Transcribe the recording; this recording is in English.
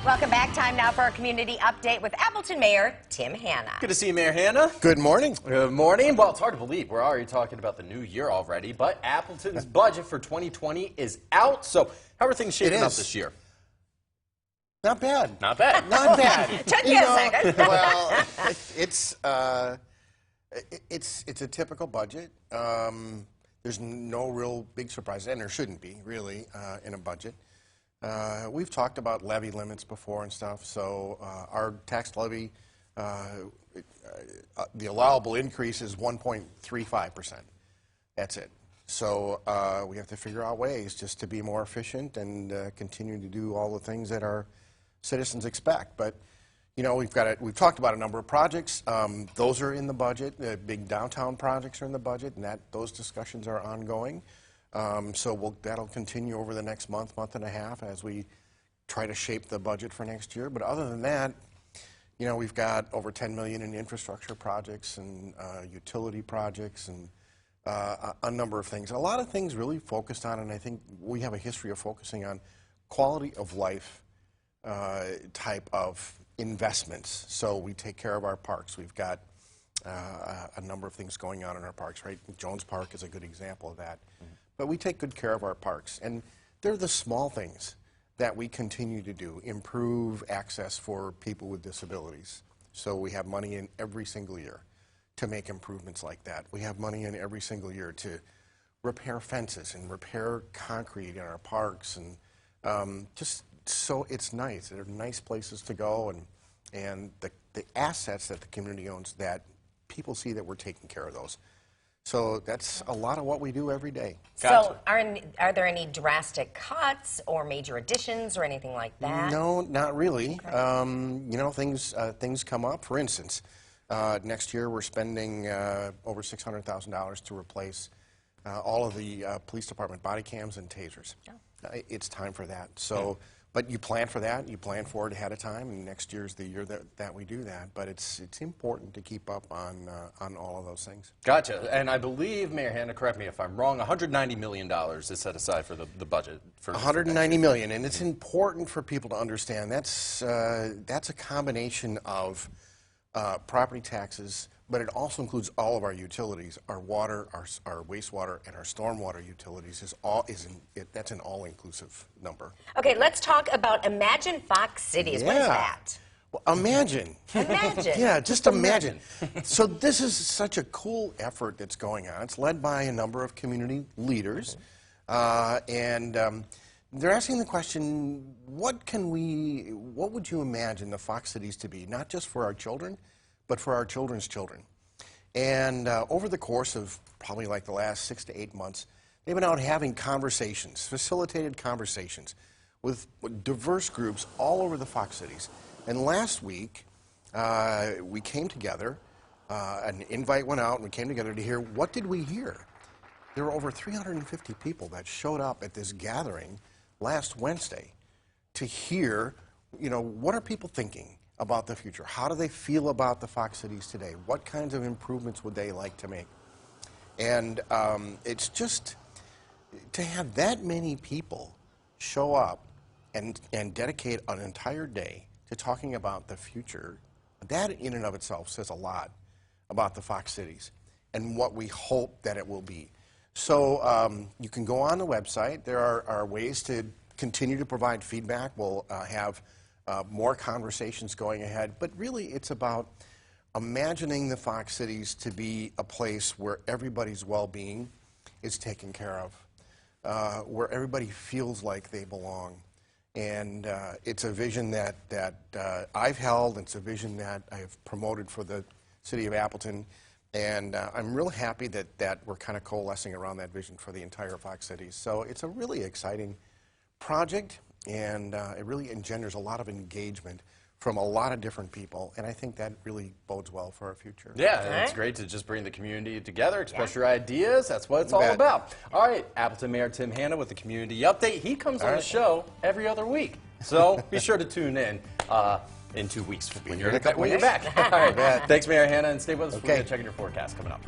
Welcome back. Time now for our community update with Appleton Mayor Tim Hanna. Good to see you, Mayor Hanna. Good morning. Good morning. Well, it's hard to believe we're already talking about the new year already, but Appleton's budget for 2020 is out. So how are things shaping up this year? Not bad. Not bad. Not bad. Took you a second. Well, it's a typical budget. There's no real big surprises, and there shouldn't be, really, in a budget. We've talked about levy limits before and stuff, so our tax levy, the allowable increase is 1.35%. That's it. So we have to figure out ways just to be more efficient and continue to do all the things that our citizens expect. But you know, we've talked about a number of projects. Those are in the budget. The big downtown projects are in the budget, and those discussions are ongoing. So that'll continue over the next month and a half as we try to shape the budget for next year. But other than that, you know, we've got over $10 million in infrastructure projects and utility projects and a number of things. A lot of things really focused on, and I think we have a history of focusing on quality of life type of investments. So we take care of our parks. We've got a number of things going on in our parks, right? Jones Park is a good example of that. But we take good care of our parks, and they're the small things that we continue to do, improve access for people with disabilities. So we have money in every single year to make improvements like that. We have money in every single year to repair fences and repair concrete in our parks, and just so it's nice. They're nice places to go, and the assets that the community owns, that people see that we're taking care of those. So that's a lot of what we do every day. Gotcha. So are there any drastic cuts or major additions or anything like that? No, not really. Okay. You know, things come up. For instance, next year we're spending over $600,000 to replace all of the police department body cams and tasers. Oh. It's time for that. So. But you plan for that, you plan for it ahead of time, and next year's the year that we do that. But it's important to keep up on all of those things. Gotcha. And I believe, Mayor Hanna, correct me if I'm wrong, $190 million is set aside for the budget. For $190 million, and it's important for people to understand that's a combination of property taxes, but it also includes all of our utilities, our water, our wastewater, and our stormwater utilities. That's an all-inclusive number. Okay, let's talk about Imagine Fox Cities. Yeah. What is that? Well, imagine. Imagine. Yeah, just imagine. So this is such a cool effort that's going on. It's led by a number of community leaders, and they're asking the question, what would you imagine the Fox Cities to be, not just for our children, but for our children's children? And over the course of probably like the last 6 to 8 months, they've been out having conversations, facilitated conversations with diverse groups all over the Fox Cities. And last week, we came together, an invite went out, and we came together to hear, what did we hear? There were over 350 people that showed up at this gathering last Wednesday to hear, you know, what are people thinking about the future? How do they feel about the Fox Cities today? What kinds of improvements would they like to make? And it's just to have that many people show up and dedicate an entire day to talking about the future, that in and of itself says a lot about the Fox Cities and what we hope that it will be. So you can go on the website. There are ways to continue to provide feedback. We'll have more conversations going ahead, but really it's about imagining the Fox Cities to be a place where everybody's well-being is taken care of, where everybody feels like they belong. And it's a vision that I've held, it's a vision that I've promoted for the city of Appleton, and I'm real happy that we're kind of coalescing around that vision for the entire Fox Cities. So it's a really exciting project, and it really engenders a lot of engagement from a lot of different people, and I think that really bodes well for our future. Yeah, and it's great to just bring the community together, express your ideas. That's what it's all about. All right, Appleton Mayor Tim Hanna with the Community Update. He comes on the show every other week, so be sure to tune in 2 weeks when you're back. All right, thanks, Mayor Hanna, and stay with us. We're going to check in your forecast coming up.